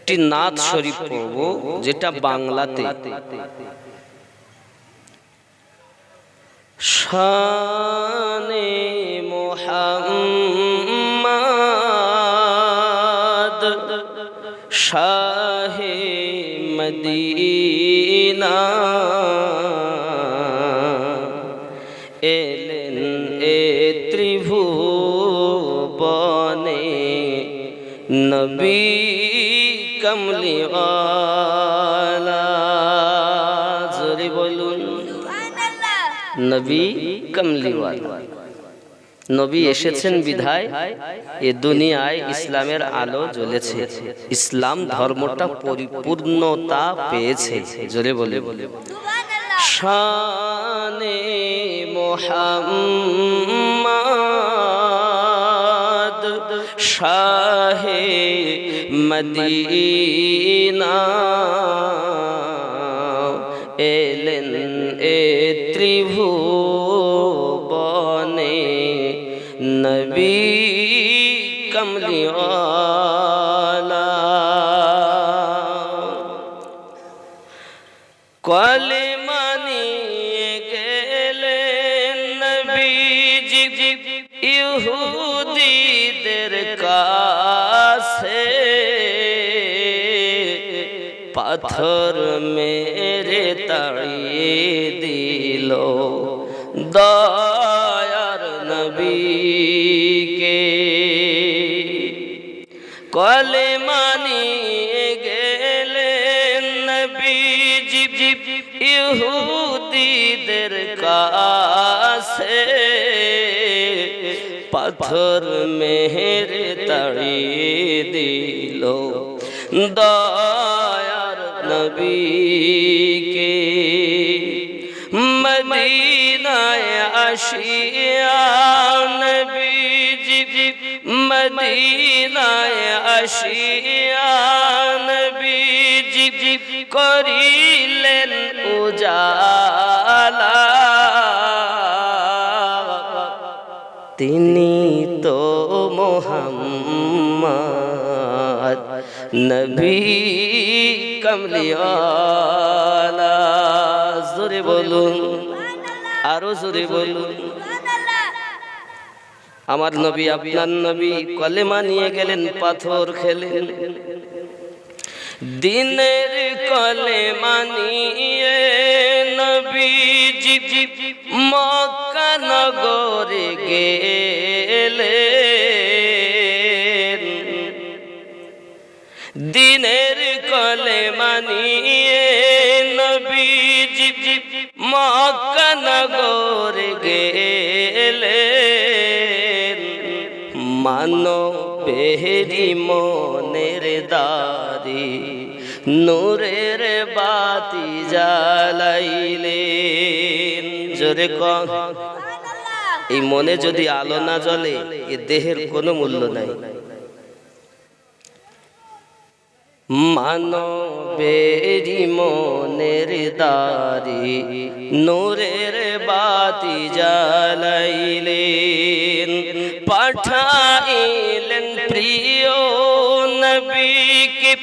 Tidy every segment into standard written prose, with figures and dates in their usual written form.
একটি নাত শরীফ পড়ব যেটা বাংলাতে। শানে মুহাম্মদ শাহে মদিনা এলেন এ ত্রিভুবনে নবী কমলিওয়ালা। জোরে বলুন নবী কমলিওয়ালা। নবী এসেছেন বিধায় এ দুনিয়ায় ইসলামের আলো জ্বলেছে, ইসলাম ধর্মটা পরিপূর্ণতা পেয়েছে। জোরে বলে শানে মুহাম্মদ শাহে মদিনা এলেন এ ত্রিভুবনে নবী কমলিওয়ালা। কলেমা নিয়ে গেলেন নবীজি ইহুদিদের কাছে, পাথর মেরে তাড়িয়ে দিল দয়ার নবীকে। কলেমা নিয়ে গেলেন নবীজি ইহুদিদের কাছে, পাথর মেরে তাড়িয়ে দিল দয়ার নবীকে। মদিনায় আসিয়া নবীজি মদিনায় আসিয়া নবীজি করিলেন উজালা। তিনি তো মুহাম্মদ নবী কমলিওয়ালা। জোরে বলুন, আরো জোরে বলুন। আমার নবী আপনার নবী কলেমা নিয়ে গেলেন, পাথর খেলেন। দিনের কলেমা নিয়ে নবীজি মক্কা নগরে গেলেন। দিনের কলেমা নিয়ে নবীজি মক্কা নগরে গেলেন। মানবেরি মনের দারি নূরের বাতি জ্বালাইলেন। জোরে কর, এই মনে যদি আলো না জ্বলে এ দেহের কোনো মূল্য নাই। মানবেরি মনের দারি নূরের বাতি জ্বালাইলেন। পাঠাইলেন প্রিয় নবীকে,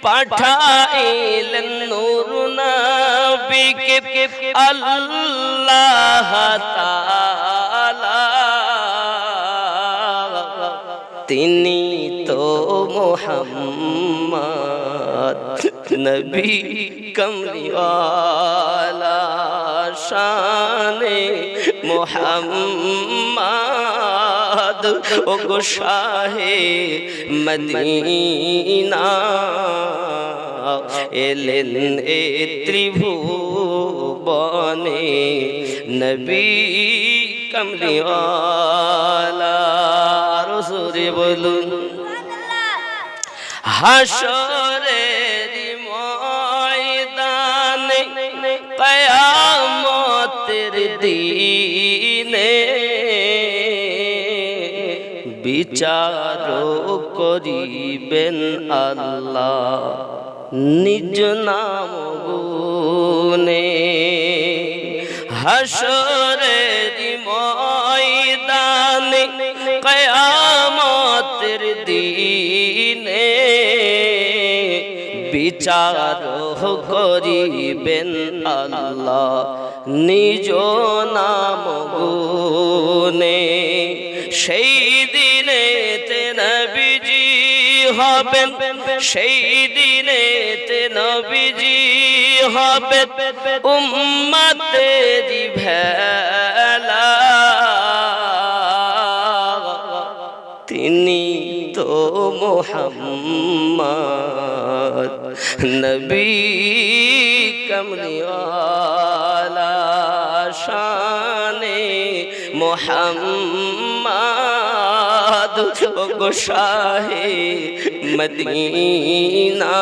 পাঠাইলেন নূর নবীকে আল্লাহ তাআলা। তিনি তো মুহাম্মদ নবী কমলিওয়ালা। শানে মুহাম্মদ ও গো শাহে মদিনা এলেন এ ত্রিভুবনে নবী কমলিওয়ালা। জোরে বলুন হাশরের ময়দানে কিয়ামতের দিনে বিচার করিবেন আল্লাহ নিজ নাম গুনে। হাশরের ময়দানে কিয়ামতের দিনে বিচার করিবেন আল্লাহ নিজ নাম গুনে। সেই দিনে নবীজি হবেন, সেই দিনে নবীজি হবেন উম্মতের ভেলা। তিনি তো মুহাম্মদ নবী কমলিওয়ালা শানে মুহাম্মদ গো শাহে মদিনা।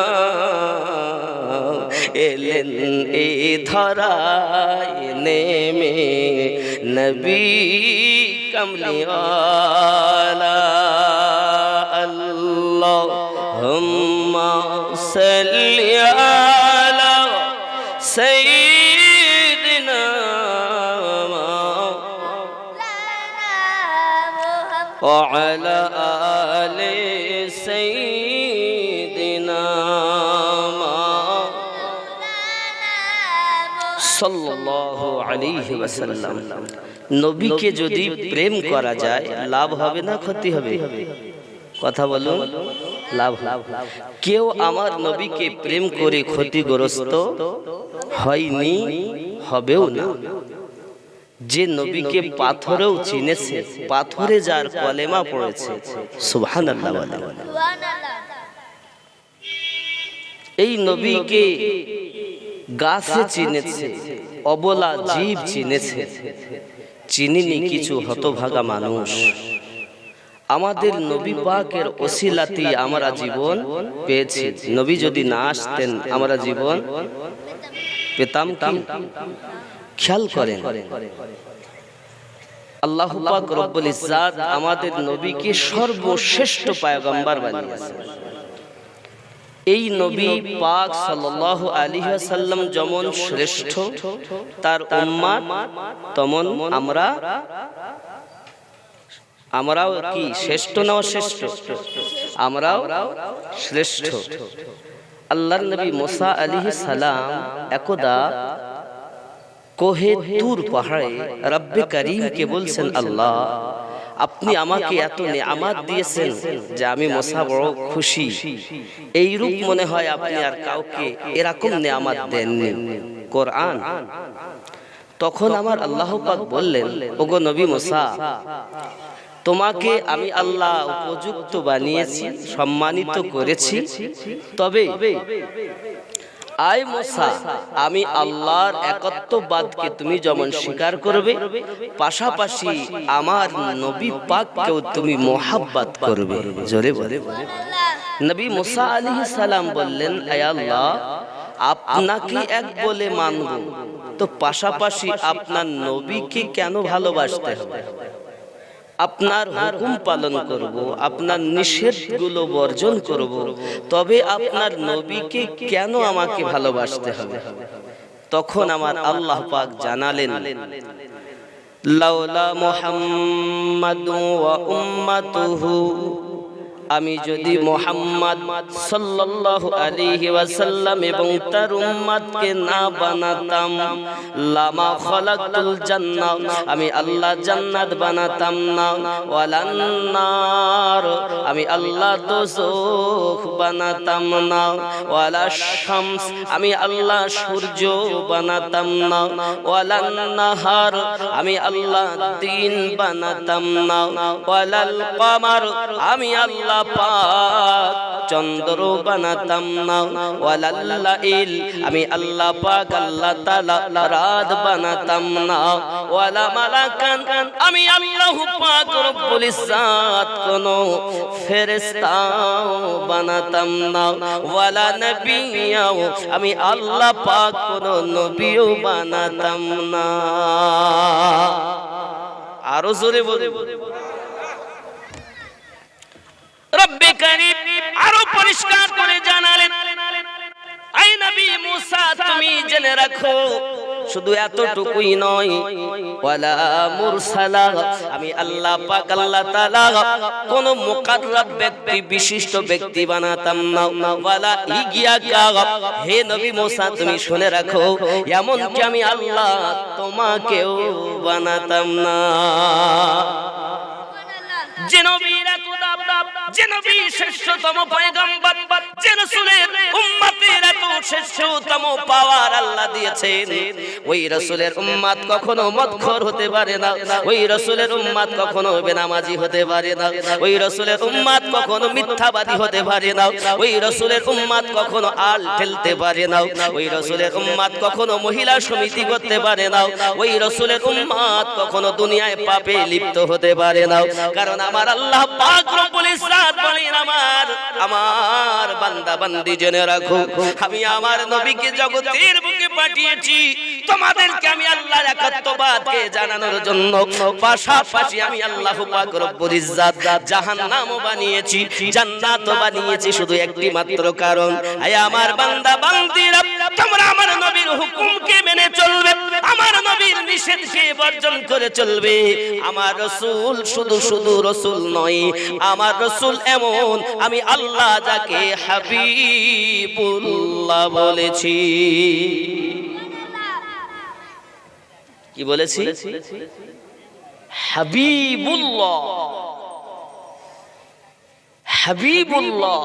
এলেন এ ধরায় নেমে নবী কমলিওয়ালা। আল্লাহুম্মা সাল্লি আলা সাইয়্যিদিনা ওয়া আলা আলি সাইয়্যিদিনা সাল্লাল্লাহু আলাইহি ওয়াসাল্লাম। নবীকে যদি প্রেম করা যায় লাভ হবে না ক্ষতি হবে? কথা বলুন, লাভ। কেউ আমার নবীকে প্রেম করে ক্ষতিগ্রস্ত হয়নি, হবেও না। যে নবীকে পাথরেও চিনেছে, পাথরে যার কলেমা পড়েছে, সুবহানাল্লাহ বলেন। এই নবীকে গাছে চিনেছে, অবলা জীব চিনেছে, চিনিনি কিছু হতভাগা মানুষ। আমাদের নবী পাকের ওসিলাতে আমরা জীবন পেয়েছি। নবী যদি না আসতেন আমরা জীবন পেতাম কি? খেয়াল করেন, আল্লাহ পাক রব্বুল ইজ্জাত আমাদের নবীকে সর্বশ্রেষ্ঠ পয়গম্বর বানিয়েছেন। এই নবী পাক সাল্লাল্লাহু আলাইহি ওয়াসাল্লাম যেমন শ্রেষ্ঠ, তার উম্মত তেমন আমরাও কি শ্রেষ্ঠ না অশ্রেষ্ঠ? আমরাও শ্রেষ্ঠ। আল্লাহর নবী মুসা আলাইহিস সালাম একদা কোহে তুর পাহাড়ে রব্বে করিমকে বলছেন, আল্লাহ আপনি আমাকে এত নেয়ামত দিয়েছেন যে আমি মুসা বড় খুশি। এই রূপ মনে হয় আপনি আর কাউকে এরকম নেয়ামত দেননি। কোরআন। তখন আমার আল্লাহ পাক বললেন, ওগো নবী মুসা, তোমাকে আমি আল্লাহ উপযুক্ত বানিয়েছি, সম্মানিত করেছি। তবে আয় মুসা, আমি আল্লাহর একত্ববাদকে তুমি যেমন স্বীকার করবে, পাশাপাশি আমার নবী পাককেও তুমি মোহাব্বত করবে। জোরে বলে। নবী মুসা আলাইহিস সালাম বললেন, আয় আল্লাহ, আপনাকে এক বলে মানব, তো পাশাপাশি আপনার নবীকে কেন ভালোবাসতে হবে? আপনার হুকুম পালন করব, আপনার নিষেধগুলো বর্জন করব, তবে আপনার নবীকে কেন আমাকে ভালোবাসতে হবে? তখন আমার আল্লাহ পাক জানালেন, লাউলা মুহাম্মাদু ওয়া উম্মাতুহু, আমি যদি মুহাম্মদ সাল্লাল্লাহু আলাইহি ওয়াসাল্লাম এবং তার উম্মতকে না বানাতাম, লামা খালাকতুল জান্নাহ, আমি আল্লাহ জান্নাত বানাতাম না, ওয়ালান নার, আমি আল্লাহ দোজখ বানাতাম না, ওয়ালা শামস, আমি আল্লাহ সূর্য বানাতাম না, ওয়ালান নাহার, আমি আল্লাহ দিন বানাতাম না, ওয়ালাল কমার, আমি আল্লাহ পাক চন্দ্র বানাতাম না, ওয়ালাল লাইল, আমি আল্লাহ পাক আল্লাহ তাআলা রাত বানাতাম না, ওয়ালা মালাকান, আমি আল্লাহ পাক রব্বুল ইজ্জাত কোন ফেরেশতা বানাতাম না, ওয়ালা নবিয়্যা, আমি আল্লাহ পাক কোন নবীও বানাতাম না। আরো জোরে বলে। রব্বে কারীম আরো পরিষ্কার করে জানালেন, আই নবী মুসা, তুমি জেনে রাখো শুধু এতটুকুই নয়, ওয়ালা মুরসালা, আমি আল্লাহ পাক আল্লাহ তাআলা কোন মুকাররব ব্যক্তি বিশিষ্ট ব্যক্তি বানাতাম না। ওয়ালা ইগিয়াকা, হে নবী মুসা তুমি শুনে রাখো, এমন কি আমি আল্লাহ তোমাকেও বানাতাম না। যে নবীর এত দাম, যে নবী শ্রেষ্ঠতম পয়গম্বর, যে রাসূলের উম্মতের এত শ্রেষ্ঠতম পাওয়ার আল্লাহ দিয়েছেন, ওই রাসূলের উম্মত কখনো মদখোর হতে পারে না, ওই রাসূলের উম্মত কখনো বেনামাজি হতে পারে না, ওই রাসূলের উম্মত কখনো মিথ্যাবাদী হতে পারে না, ওই রাসূলের উম্মত কখনো আল ঠেলতে পারে না, ওই রাসূলের উম্মত কখনো মহিলা সমিতি করতে পারে না, ওই রাসূলের উম্মত কখনো দুনিয়ায় পাপে লিপ্ত হতে পারে না। কারণ আমার আল্লাহ পাক রব্বুল ইজ্জত বলেন, আমার বান্দা বান্দি জেনে রাখো, আমি আমার নবীকে জগতের বুকে পাঠিয়েছি তোমাদেরকে আমি আল্লাহর একাত্মবাদকে জানানোর জন্য। পাশাপাশি আমি আল্লাহ পাক রব্বুল ইজ্জত জাহান্নামও বানিয়েছি, জান্নাতও বানিয়েছি, শুধু একটি মাত্র কারণ, হে আমার বান্দা বান্দিরা, তোমরা আমার নবীর হুকুমকে মেনে চলবে, আমার নবীর নিষেধকে বর্জন করে চলবে। আমার রাসূল শুধু শুধু রাসূল নয়, আমার রাসূল এমন আমি আল্লাহ যাকে হাবিবুল্লাহ বলেছি। কি বলেছি? হাবিবুল্লাহ, হাবিবুল্লাহ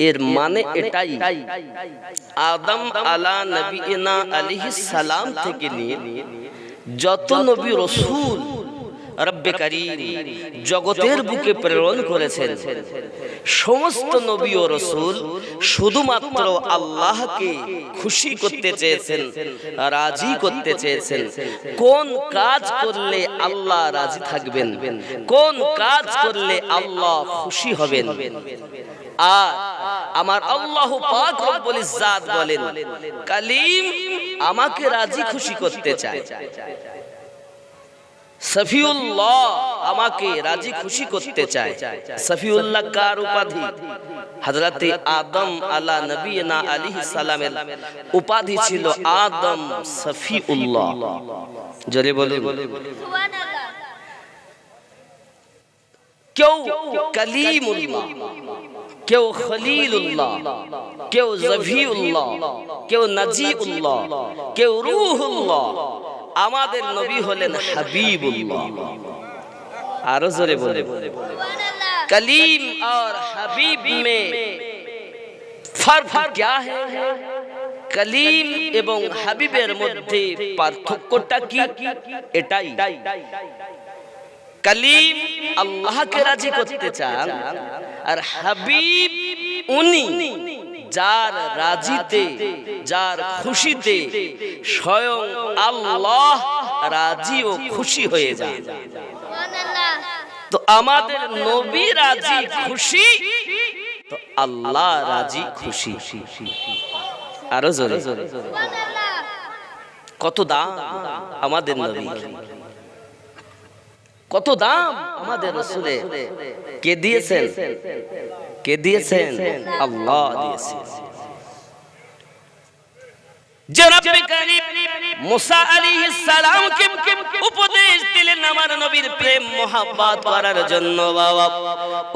এর মানে এটাই, আদম আলা নবিয়িনা আলাইহিস সালাম থেকে নিয়ে যত নবী রাসূল রব্বে কারীম জগতের বুকে প্রেরণ করেছেন, সমস্ত নবী ও রাসূল শুধুমাত্র আল্লাহকে খুশি করতে চেয়েছেন, রাজি করতে চেয়েছেন। কোন কাজ করলে আল্লাহ রাজি থাকবেন, কোন কাজ করলে আল্লাহ খুশি হবেন। আর আমার আল্লাহ পাক রব্বুল ইজ্জত বলেন, কালিম আমাকে রাজি খুশি করতে চায়, সফিউল্লাহ আমাকে রাজি খুশি করতে চায়। সফিউল্লাহ কার উপাধি? হযরতে আদম আলা নবিয়িনা আলাইহিস সালামের উপাধি ছিল আদম সফিউল্লাহ। জোরে বলুন সুবহানাল্লাহ। কেউ কালিমুল্লাহ, কেউ খলিলুল্লাহ, কেউ জফিউল্লাহ, কেউ নাজিউল্লাহ, কেউ রূহুল্লাহ। আমাদের নবী হলেন হাবিবুল্লাহ। আরো জোরে বলে कलीम और हबीब में फर्क क्या है? कलीम এবং হাবিবের মধ্যে পার্থক্যটা কি? এটাই, কলিম আল্লাহকে রাজি করতে চান, আর হাবিব উনি যার রাজিতে, যার খুশিতে স্বয়ং আল্লাহ রাজি ও খুশি হয়ে যান। তো আমাদের নবী রাজি খুশি, তো আল্লাহ রাজি খুশি। আরো জোরে, কত দাম আমাদের নবী, কত দাম আমাদের রাসূলের। কে দিয়েছেন? কে দিয়েছেন? আল্লাহ দিয়েছেন। যে রব্বে কারীম মুসা আলাইহিস সালামকে উপদেশ দিলেন আমার নবীর প্রেম মোহাব্বত করার জন্য, বাবা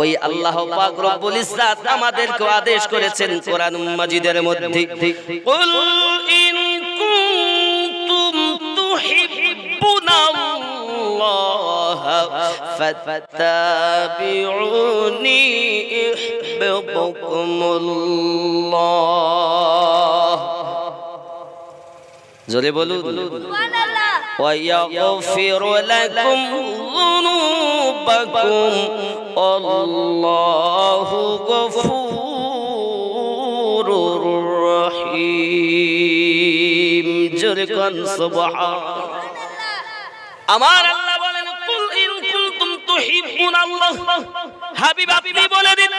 ওই আল্লাহ পাক রব্বুল ইজ্জত আমাদেরকে আদেশ করেছেন কোরআন মাজিদের মধ্যে, কুল ইন কুনতুম তুহিব্বুনাল্লাহ ফাত্তাবিউনি ইউহিব্বুকুমুল্লাহ। জোরে বলুন সুবহানাল্লাহ। ওয়া ইয়াগফিরু লাকুম যুনুবাকুম আল্লাহু গফুরুর রহিম। জোরে কোন সুবহানাল্লাহ। আমার আল্লাহ বলেন, কুল ইন কুনতুম তুহিব্বুনাল্লাহ, হাবিব আপনি বলে দিন,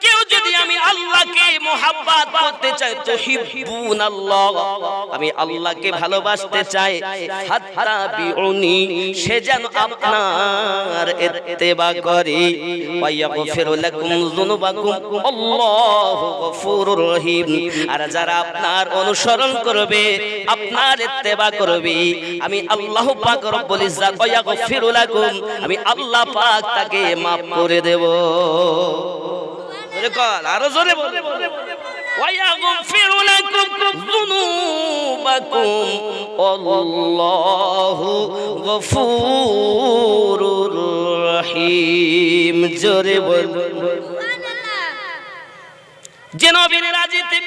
কেউ যদি আমি আল্লাহকে মুহাব্বত করতে চাই তুহিব্বুনাল্লাহ, আমি আল্লাহকে ভালোবাসতে চাই, ফাত্তাবিউনি, সে যেন আপনার ইত্তেবা করে, ওয়া ইয়াগফিরু লাকুম যুনুবাকুম, আল্লাহু গফুরুর রহিম। আর যারা আপনার অনুসরণ করবে, আপনার ইত্তেবা করবে, আমি আল্লাহ পাক রব্বুল ইজ্জাত ওয়া ইয়াগফিরু লাকুম, আমি আল্লাহ পাক তাকে maaf করে দেব। আরো জোরে বল, ওয়া ইয়াগফিরু লাকুম যুনুবাকুম, আল্লাহু গফুরুর রহিম। জোরে বল। যে নবীর রাজিতে,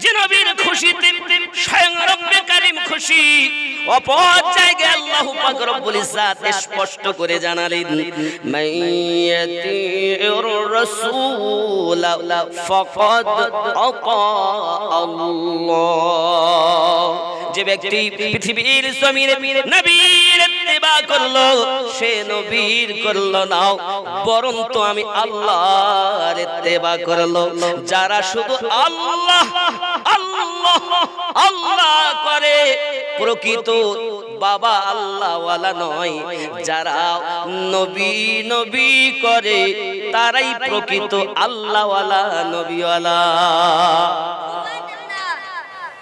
যে নবীর খুশিতে স্বয়ং রব্বে কারীম খুশি, অপর জায়গায় আল্লাহ পাক রব্বুল ইজ্জাত স্পষ্ট করে জানালেন, মাইয়াতির রাসূল ফাকাদ আতা আল্লাহ। যে ব্যক্তি পৃথিবীর জমিনে নবীর ইত্তেবা করলো, সে নবীর করলো না, বরং তো আমি আল্লাহর ইত্তেবা করলো। যারা শুধু আল্লাহ আল্লাহ আল্লাহ করে, প্রকৃত বাবা আল্লাহ ওয়ালা নয়। যারা নবী নবী করে, তারাই প্রকৃত আল্লাহ ওয়ালা, নবী ওয়ালা।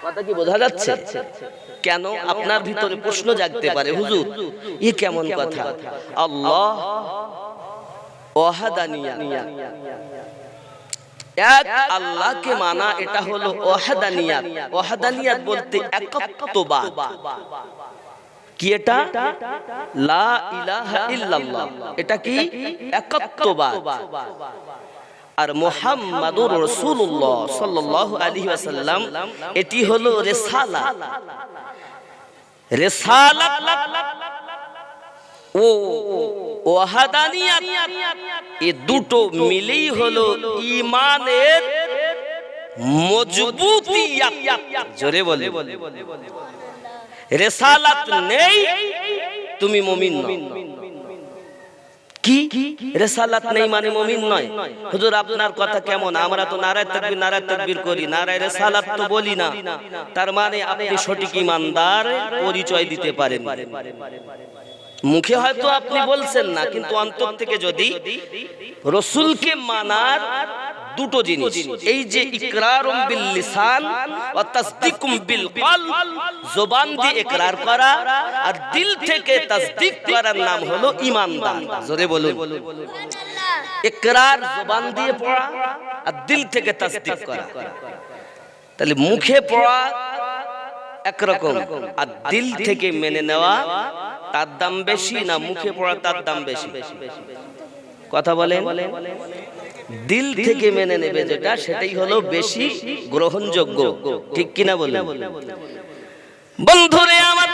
কথা কি বোঝা যাচ্ছে? কেন আপনার ভিতরে প্রশ্ন জাগতে পারে, হুজুর এ কেমন কথা? আল্লাহ ওয়াহদানিয়াত, এক আল্লাহকে মানা, এটা হলো ওয়াহদানিয়াত। ওয়াহদানিয়াত বলতে একত্ববাদ। কি এটা? লা ইলাহা ইল্লাল্লাহ, এটা কি? একত্ববাদ। আর মুহাম্মাদুর রাসূলুল্লাহ সাল্লাল্লাহু আলাইহি ওয়াসাল্লাম, এটি হলো রিসালাত। রিসালাত ও ওয়াহদানিয়াত, এই দুটো মিলেই হলো ঈমানের মজবুতিয়াত। জোরে বলে। রিসালাত নেই, তুমি মুমিন নও। কি রিসালাত নেই মানে মুমিন নয়? হুজুর আপনার কথা কেমন? আমরা তো নারায়ে তাকবীর নারায়ে তাকবীর করি, নারায়ে রিসালাত তো বলি না। তার মানে আপনি সঠিক ঈমানদার পরিচয় দিতে পারেন। মুখে হয়তো আপনি বলছেন না, কিন্তু অন্তর থেকে যদি রাসূলকে মানার দুটো জিনিস, এই যে ইকরারুম বিল লিসান ওয়া তাসদীকুম বিল কলব, জবান দিয়ে ইকরার করা আর দিল থেকে তাসদীক করার নাম হলো ঈমানদার। জোরে বলুন। ইকরার জবান দিয়ে পড়া আর দিল থেকে তাসদীক করা। তাহলে মুখে পড়া একরকম, আর দিল থেকে মেনে নেওয়া তার দাম বেশি, না মুখে পড়া তার দাম বেশি? কথা বলেন। দিল থেকে মেনে নেবে যেটা, সেটাই হলো বেশি গ্রহণযোগ্য, ঠিক কিনা বলেন? বন্ধুরে আমার,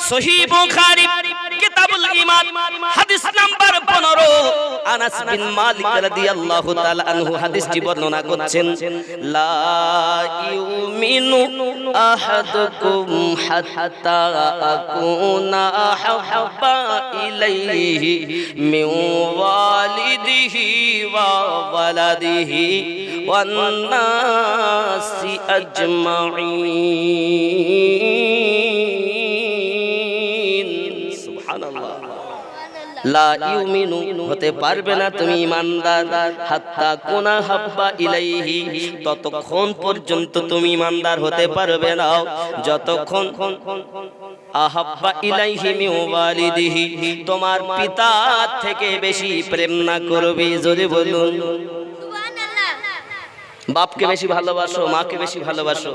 সহিহ বুখারী কিতাবুল ঈমান হাদিস নাম্বার 15, আনাস বিন মালিক রাদিয়াল্লাহু তাআলা আনহু হাদিসটি বর্ণনা করছেন, লা ইউমিনু আহাদুকুম হাত্তা আকুনা আহাব্বা ইলাইহি মিন ওয়ালিদিহি ওয়া ওয়ালাদিহি ওয়ান নাসি আজমাইন। সুবহানাল্লাহ। লা ইউমিনু, হতে পারবে না তুমি ঈমানদার, হাত্তা কুনা হাব্বা ইলাইহি, ততক্ষণ পর্যন্ত তুমি ঈমানদার হতে পারবে না যতক্ষণ আহাব্বা ইলাইহি মিন ওয়ালিদিহি, তোমার পিতা থেকে বেশি প্রেম না করবে। জোরে বলুন। বাপকে বেশি ভালোবাসো, মাকে বেশি ভালোবাসো।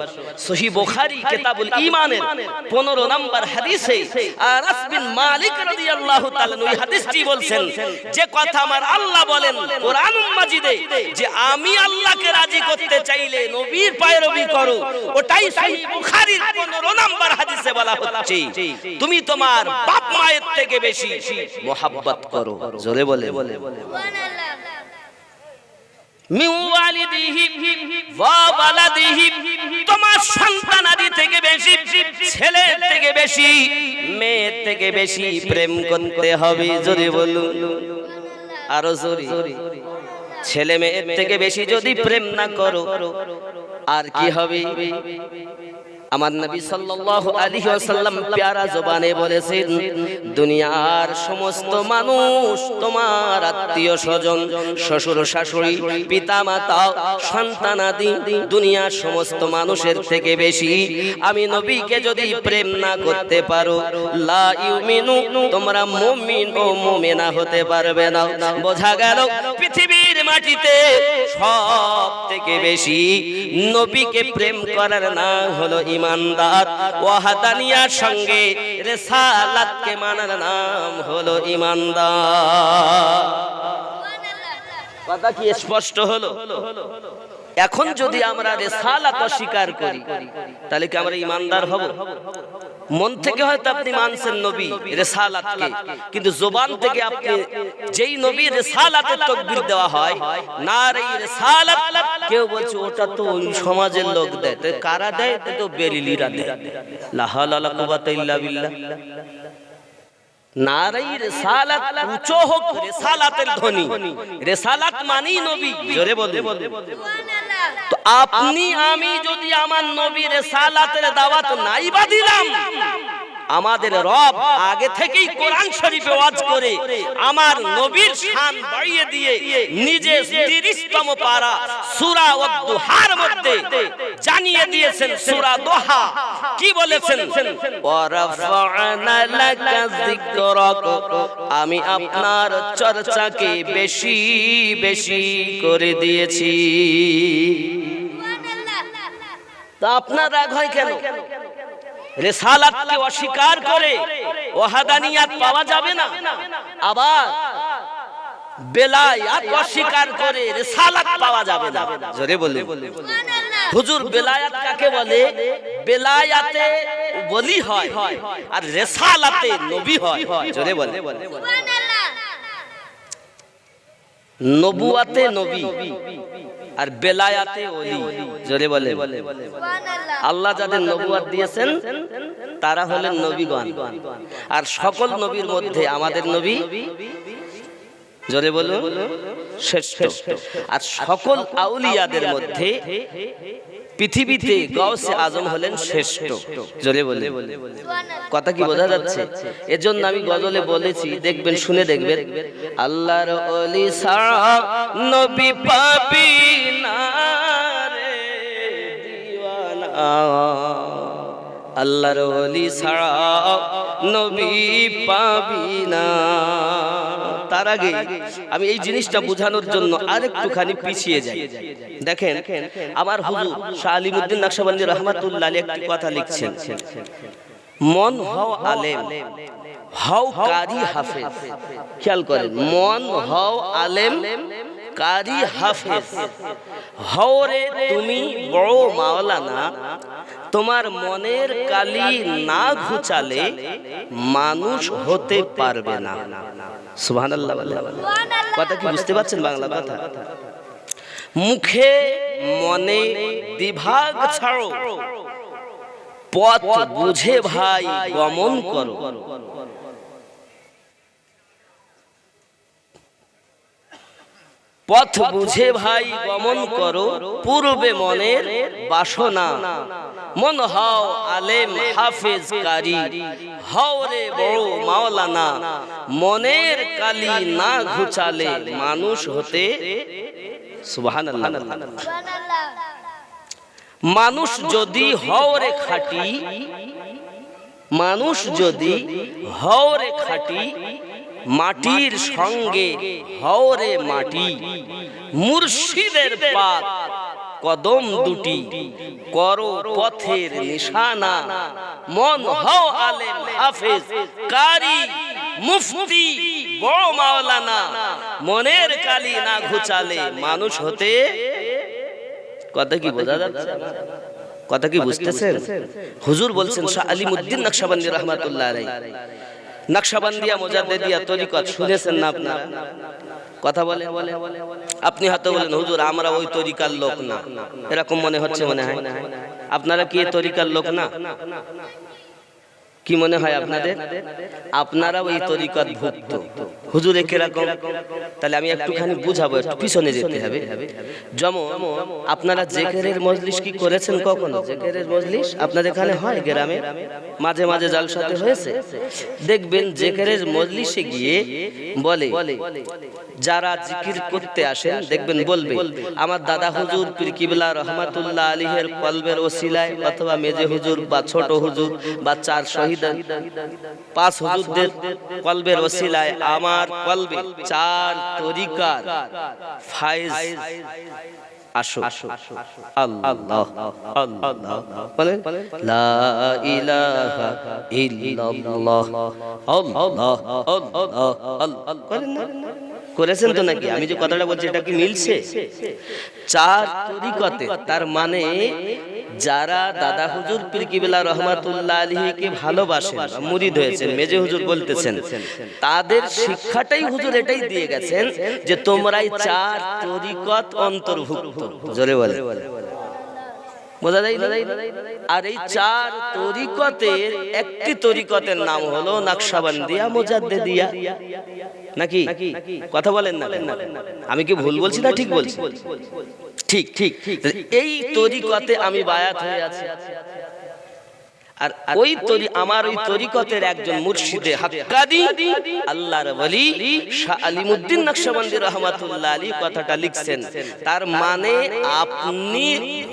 সহিহ বুখারী কিতাবুল ঈমানের 15 নম্বর হাদিসে আনাস বিন মালিক রাদিয়াল্লাহু তাআলা এই হাদিসটি বলছেন, যে কথা আমার আল্লাহ বলেন কোরআন মাজিদে, যে আমি আল্লাহকে রাজি করতে চাইলে নবীর পয়রবি করো, ওটাই সহিহ বুখারীর 15 নম্বর হাদিসে বলা হচ্ছে, তুমি তোমার বাপ মায়ের থেকে বেশি মোহাব্বত করো। জোরে বলে। সুবহানাল্লাহ। মিন ওয়ালিদিহি ওয়া ওয়ালাদিহি, তোমার সন্তানাদি থেকে বেশি, ছেলের থেকে বেশি, মেয়ের থেকে বেশি প্রেম করতে হবে। জোরে বলুন। আরো জোরে। ছেলে মেয়ের থেকে বেশি যদি প্রেম না করো আর কি হবে? আমার নবী সাল্লাল্লাহু আলাইহি ওয়াসাল্লাম প্যারা জবানে বলেছেন, দুনিয়ার সমস্ত মানুষ তোমার আত্মীয় স্বজন, শ্বশুর শাশুড়ি, পিতা মাতা, সন্তানাদি, দুনিয়ার সমস্ত মানুষের থেকে বেশি আমি নবীকে যদি প্রেম না করতে পারো, লা ইউমিনু, তোমরা মুমিন ও মুমিনা হতে পারবে না। বোঝা গেল পৃথিবীর মাটিতে সব থেকে বেশি নবীকে প্রেম করার নাম হলো ইমানদার। ওয়াহাদানিয়ার সঙ্গে রিসালাতকে মানার নাম হলো ইমানদার। কথা কি স্পষ্ট হলো? এখন যদি আমরা রিসালাত অস্বীকার করি তাহলে কি আমরা ইমানদার হব? মন থেকে হয়তো আপনি মানছেন নবী রিসালাতকে, কিন্তু জবান থেকে আপনি যেই নবী রিসালাতের তাকবীর দেওয়া হয়, নারে রিসালাত, কেউ বলছে ওটা তো ওই সমাজের লোক দেয়, তো কারা দেয়? তো বেরিলিরা দেয়। লা হাওলা ওয়ালা কুওয়াতা ইল্লা বিল্লাহ। নারে রিসালাত উঁচু হোক, রিসালাতের ধ্বনি, রিসালাত মানি নবী, জোরে বলে। তো আপনি আমি যদি আমার নবী রিসালাতের দাওয়াত নাই বা দিলাম, আমাদের রব আগে থেকেই কোরআন শরীফে ওয়াজ করে আমার নবীর শান বাড়িয়ে দিয়ে নিজে 30তম পারা সূরা ওয়াদ-দুহার মধ্যে জানিয়ে দিয়েছেন। সূরা দোহা কি বলেছেন? ওয়ারাফা'না লাকা যিকরাক, আমি আপনার চর্চাকে বেশি বেশি করে দিয়েছি। তা আপনার রাগ হয় কেন? রিসালাতকে অস্বীকার করে ওয়াহাদানিয়াত পাওয়া যাবে না, আবার বেলায়াত অস্বীকার করে রিসালাত পাওয়া যাবে না। জোরে বলে হুজুর, বেলায়াত কাকে বলে? বেলায়াতে ওলি হয় আর রিসালাতে নবী হয়। জোরে বলে নবুয়াতে নবী আর বেলায়াতে ওলি। জোরে বলে আল্লাহ যাদের নবুয়াত দিয়েছেন তারা হলেন নবীগণ, আর সকল নবীর মধ্যে আমাদের নবী, জোরে বলুন, শ্রেষ্ঠ। আর সকল আউলিয়াদের মধ্যে পৃথিবীতে গাউসে আজম হলেন শ্রেষ্ঠ। জোরে বলে কথা কি বোঝা যাচ্ছে? এজন্য আমি গজলে বলেছি, দেখবেন, শুনে দেখবেন, আল্লাহর ওলি ছাড়া নবী পাবি না রে দিওয়ানা, আল্লাহর ওলি ছাড়া নবী পাবি না। তার আগে আমি এই জিনিসটা বোঝানোর জন্য আরেকটুখানি পিছিয়ে যাই। দেখেন, আমার হুজুর শাহ আলিমউদ্দিন নকশবন্দি রহমাতুল্লাহ আলাইহি একটি কথা লিখছেন, মন হও আলেম, হও কারি হাফেজ। খেয়াল করেন, মন হও আলেম, কারি হাফেজ। হও রে তুমি বড় মাওলানা, তোমার মনের কালি না ঘুচালে মানুষ হতে পারবে না। সুবহানাল্লাহ। কথা কি বুঝতে পারছেন বাংলা কথা? মুখে মনে বিভাগ ছাড়ো, পথ বুঝে ভাই গমন করো। পথ বুঝে ভাই গমন করো, পূর্বে মনের বাসনা। মন হও আলেম হাফেজ কারি, হও রে বড় মাওলানা, মনের কালি না ঘুচালে মানুষ হতে। সুবহানাল্লাহ। মানুষ যদি হও রে খাঁটি, মানুষ যদি হও রে খাঁটি, মাটির সঙ্গে হও রে মাটি। মুর্শিদের পাক কদম দুটি, করো পথের নিশানা। মন হও আলেম হাফেজ কারি, মুফতি বড় মাওলানা, মনের কালি না ঘুচালে মানুষ হতে। কথা কি বোঝা যাচ্ছে? কথা কি বুঝতেছেন? হুজুর বলছেন, শাহ আলিমউদ্দিন নকশবন্দি রহমাতুল্লাহ আলাইহি, নকশবন্দিয়া মুজাদ্দিদিয়া তরিকত শুনেছেন না আপনারা? কথা বলে আপনি হয়তো বলেন, হুজুর আমরা ওই তরিকার লোক না, এরকম মনে হচ্ছে। মনে হয় আপনারা কি এই তরিকার লোক না? কি মনে হয় আপনাদের? আপনারা ওই তরিকত ভুক্ত। হুজুরে কিরকম, তাহলে আমি একটুখানি বুঝাবো, একটু পিছনে যেতে হবে। যেমন আপনারা জিকিরের মজলিস কি করেছেন কখনো? জিকিরের মজলিস আপনাদের এখানে হয় গ্রামে, মাঝে মাঝে জালসাতে হয়েছে। দেখবেন জিকিরের মজলিসে গিয়ে বলে, যারা জিকির করতে আসেন দেখবেন বলবে, আমার দাদা হুজুর পীর কিবলা রহমাতুল্লাহ আলাইহির কলবের ওসিলায়, অথবা মেজে হুজুর বা ছোট হুজুর বা 4 শহীদ 5 হুজুরদের কলবের ওসিলায় আমার কলবে 4 তরিকার ফায়েজ আসো। আল্লাহ আল্লাহ বলেন, লা ইলাহা ইল্লাল্লাহ, আল্লাহ আল্লাহ আল্লাহ করেন না? করেছেন তো নাকি? আমি যে কথাটা বলছি এটা কি মিলছে? 4 তরিকতে, তার মানে যারা দাদা হুজুর পীর কিবলা রহমাতুল্লাহ আলাইহিকে ভালোবাসেন, মুরিদ হয়েছেন, মেজে হুজুর বলতেছেন, তাদের শিক্ষাটাই হুজুর এটাই দিয়ে গেছেন যে তোমরাই 4 তরিকত অন্তর্ভুক্ত। জোরে বলে, বোঝা যায় না? আর এই 4 তরিকতের একটি তরিকতের নাম হলো নকশবন্দিয়া মুজাদ্দিদিয়া। নাকি কথা বলেন না? আমি কি ভুল বলছি না ঠিক বলছি? ঠিক ঠিক। এই তরিকতে আমি বায়াত হয়ে আছি। আর ওই আমার ওই তরিকতের একজন মুর্শিদে হাক্কানি আল্লাহর ওলি শাহ আলিমউদ্দিন নকশবন্দি রাহমাতুল্লাহ আলাইহি কথাটা লিখছেন। তার মানে আপনি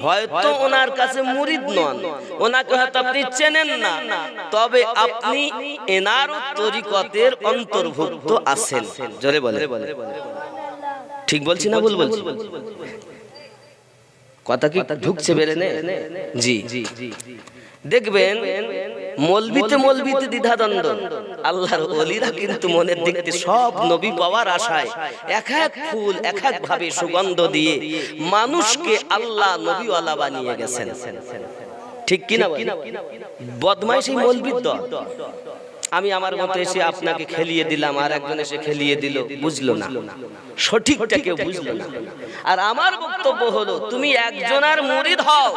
হয়তো ওনার কাছে মুরিদ নন, ওনাকে হয়তো আপনি চেনেন না, তবে আপনি এনার তরিকতের অন্তর্ভুক্ত আছেন। জোরে বলে, ঠিক বলছি না ভুল বলছি? কথা কি ঢুকছে বেরেনে? জি। দেখবেন মলবিতে দ্বিধাদ্বন্দ্ব। আল্লাহর ওলিরা কিন্তু মনের দিক থেকে সব নবী পাওয়ার আশায় এক এক ফুল এক এক ভাবে সুগন্ধ দিয়ে মানুষকে আল্লাহ নবীওয়ালা বানিয়ে গেছেন। ঠিক কিনা? বদমাইশি মলবির দল। আমি আমার মতো এসে আপনাকে খেলিয়ে দিলাম, আর একজন এসে খেলিয়ে দিল, বুঝলো না, সঠিকটা কেউ বুঝলো না। আর আমার বক্তব্য হলো, তুমি একজনের মুরিদ হও,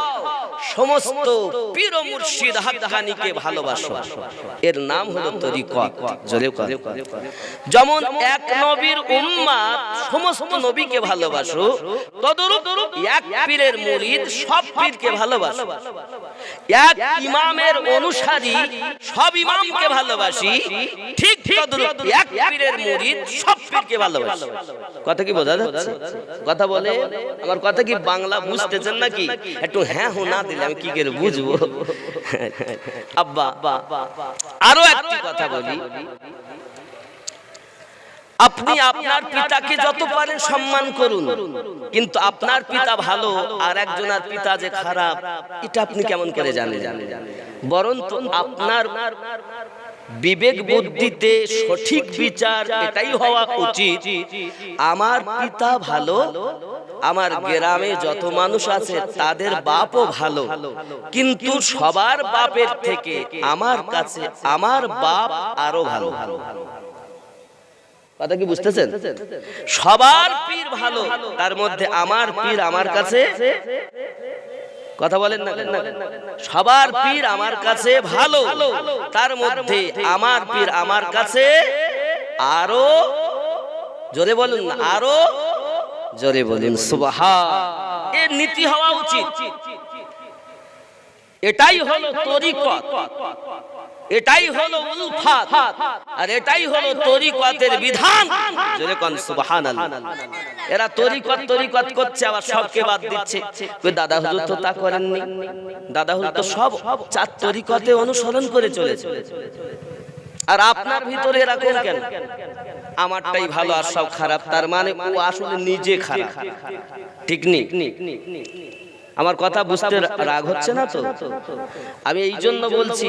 সমস্ত পীর ও মুর্শিদ হাক্কানিকে ভালোবাসো, এর নাম হলো তরিকত। জোরে করে, যেমন এক নবীর উম্মত সমস্ত নবীকে ভালোবাসো, তদরূপ এক পীরের মুরিদ সব পীরকে ভালোবাসো। এক ইমামের অনুসারী সব ইমামকে ভালোবাসি, ঠিক তদরূপ এক পীরের মুরিদ সব পীরকে ভালোবাসে। কথা কি বোঝা যাচ্ছে? কথা বলে, আমার কথা কি বাংলা বুঝতেছেন নাকি? একটু হ্যাঁ হো না দিলে আমি কি করে বুঝবো? আব্বা আরো একটি কথা বলি, আপনি আপনার পিতাকে যত পারেন সম্মান করুন, কিন্তু আপনার পিতা ভালো আর একজনের পিতা যে খারাপ, এটা আপনি কেমন করে জানেন? বরঞ্চ আপনার বিবেক বুদ্ধিতে সঠিক বিচার এটাই হওয়া উচিত, আমার পিতা ভালো, আমার গ্রামে যত মানুষ আছে তাদের বাপও ভালো, কিন্তু সবার বাপের থেকে আমার কাছে আমার বাপ আরো ভালো। কথা কি বুঝতেছেন? সবার পীর ভালো, তার মধ্যে আমার পীর আমার কাছে, কথা বলেন না, সবার পীর আমার কাছে ভালো, তার মধ্যে আমার পীর আমার কাছে আরো, জোরে বলুন না, আরো জোরে বলুন সুবহান। এর নীতি হওয়া উচিত। এটাই হলো তরিকত, এটাই হলো উলফাত, আর এটাই হলো তরিকতের বিধান। জোরে কোন সুবহানাল্লাহ। এরা তরিকত করছে, আবার সবকে বাদ দিচ্ছে। কই দাদা হুজুর তো তা করেননি, দাদা হুজুর তো সব 4 তরিকতে অনুসরণ করে চলেছে। আর আপনার ভিতরে এরকম কেন? আমারটাই ভালো আর সব খারাপ, তার মানে ও আসলে নিজে খারাপ। ঠিক নেই? আমার কথা বুঝতে রাগ হচ্ছে না তো? আমি এই জন্য বলছি,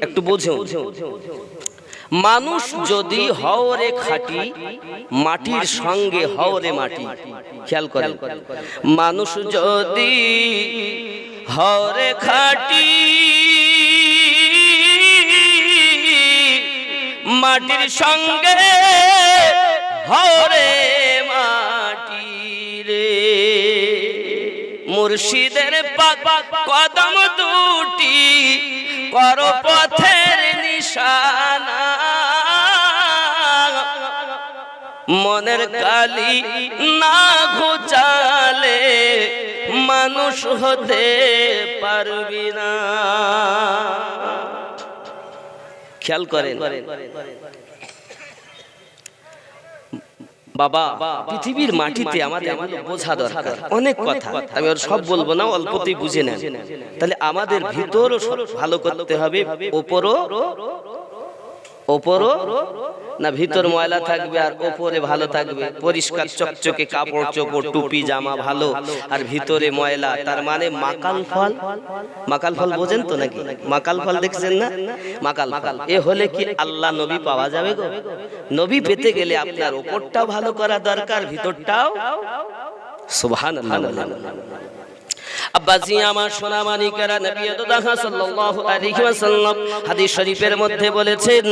একটু বোঝো। মানুষ যদি হওরে খাঁটি, মাটির সঙ্গে হওরে মাটি। খেয়াল করেন, মানুষ যদি হওরে খাঁটি, মাটির সঙ্গে হওরে মাটি রে, মুর্শিদের পাক কদম দুটি কর পথের নিশানা, মনের কালি না ঘুচালে মানুষ হতে পারবি না। খেয়াল করেন বাবা, পৃথিবীর মাটিতে আমাদের বোঝা দরকার অনেক কথা, আমি আর সব বলবো না, অল্পতেই বুঝে নেন। তাহলে আমাদের ভিতরও ভালো করতে হবে, ওপরও না ভিতর ময়লা থাকবে আর ওপরে ভালো থাকবে, পরিষ্কার চকচকে কাপড় চোপড় টুপি জামা ভালো আর ভিতরে ময়লা, তার মানে মাকাল ফল। মাকাল ফল বোঝেন তো নাকি? মাকাল ফল দেখছেন না? মাকাল ফল এ হলে কি আল্লাহ নবী পাওয়া যাবে গো? নবী পেতে গেলে আপনার ওপরটাও ভালো করা দরকার, ভিতরটাও। সুবহানাল্লাহ। আব্বাজি আমার সোনা মানিকেরা, নবী সাল্লাল্লাহু আলাইহি ওয়াসাল্লাম হাদিস শরীফের মধ্যে বলেছেন,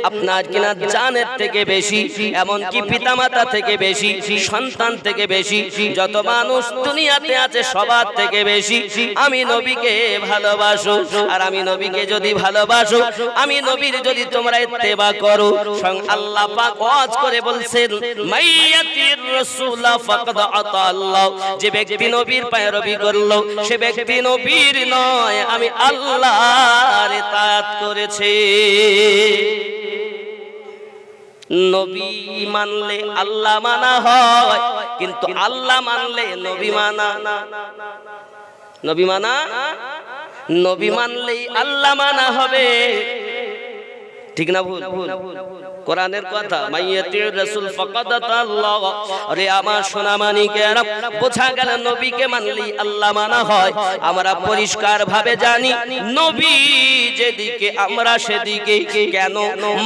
আপনার কিনা জানের থেকে বেশি, এমন কি পিতামাতা থেকে বেশি, সন্তান থেকে বেশি, যত মানুষ দুনিয়াতে আছে সবার থেকে বেশি আমি নবীকে ভালোবাসো। আর আমি নবীকে যদি ভালোবাসো, আমি নবীর যদি তোমরা ইত্তেবা করো, স্বয়ং আল্লাহ পাক ওয়াজ করে বলছেন, মাইয়াতির রাসূলা ফাকাদ আতা আল্লাহ, যে ব্যক্তি নবীর পায়রবি করলো সে ব্যক্তি নবীর নয়, আমি আল্লাহর ইতাআত করেছে। নবী মানলে আল্লাহ মানা হয়, কিন্তু আল্লাহ মানলে নবী মানা না। নবী মানলেই আল্লাহ মানা হবে, ঠিক না ভুল? কোরআনের কথা, মাইয়াতির রাসূল ফাকাদ আল্লাহ। আরে আমার সোনা মানিকেরা, বোঝা গেল নবীকে মানলেই আল্লাহ মানা হয়। আমরা পরিষ্কার ভাবে জানি নবী যেদিকে আমরা সেদিকে। কেন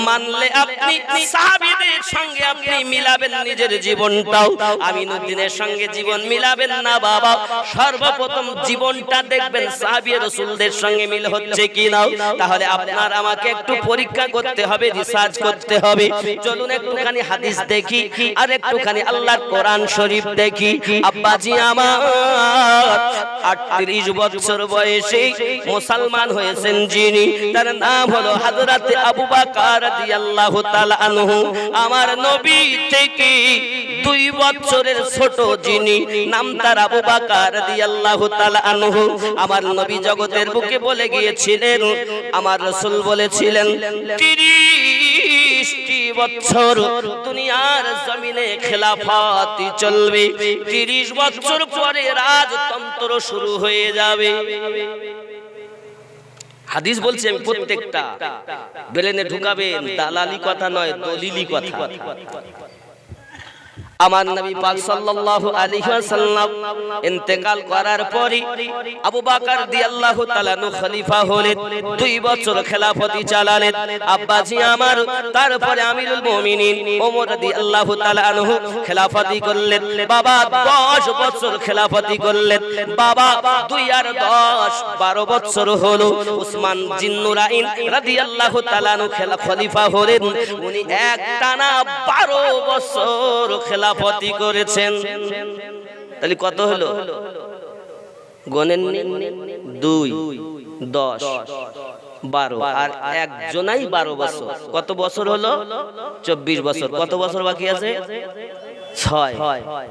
মানলে আপনি সাহাবীদের সঙ্গে আপনি মিলাবেন নিজের জীবনটাও, আমিনুদ্দিনের সঙ্গে জীবন মিলাবেন না বাবা। সর্বপ্রথম জীবনটা দেখবেন সাহাবী রাসূলদের সঙ্গে মিল হচ্ছে কিনা। তাহলে আপনার আমাকে একটু পরীক্ষা করতে হবে, রিসার্চ করতে হবে। চলুন একটুখানি হাদিস দেখি আর একটুখানি আল্লাহর কোরআন শরীফ দেখি। আব্বাজি আমার 38 বছর বয়সে মুসলমান হয়েছেন যিনি, তার নাম হলো হযরত আবু বকর রাদিয়াল্লাহু তাআলা আনহু। আমার নবী থেকে 2 বছরের ছোট যিনি, নাম তার আবু বকর রাদিয়াল্লাহু তাআলা আনহু। আমার নবী জগতের বুকে বলে গিয়েছিলেন, আমার রাসূল বলেছিলেন, 30 বছর দুনিয়ার জমিনে খেলাফতি চলবে, 30 বছর পরে রাজতন্ত্র শুরু হয়ে যাবে। হাদিস বলছে, আমি প্রত্যেকটা ব্রেনে ঢুকাবেন, দালালি কথা নয়, দলিলি কথা। আমার নবী পাক সাল্লাল্লাহু আলাইহি ওয়াসাল্লাম ইন্তেকাল করার পরে আবু বকর রাদিয়াল্লাহু তাআলা খলিফা হলেন, 2 বছর খেলাফতি চালালেন। আব্বাজি আমার তারপরে আমিরুল মুমিনিন ওমর রাদিয়াল্লাহু তাআলা আনহু খেলাফতি করলেন। বাবা 10 বছর খেলাফতি করলেন। বাবা 2 আর 10 12 বছর হলো। উসমান জিন্নুরাইন রাদিয়াল্লাহু তাআলা আনহু খলিফা হলেন। উনি একটানা 12 বছর খেলাফতি করেছেন। তাহলে কত হলো গণেন? 2 10 12 আর একজনাই 12 বছর। কত বছর হলো? 24 বছর। কত বছর বাকি আছে? 6।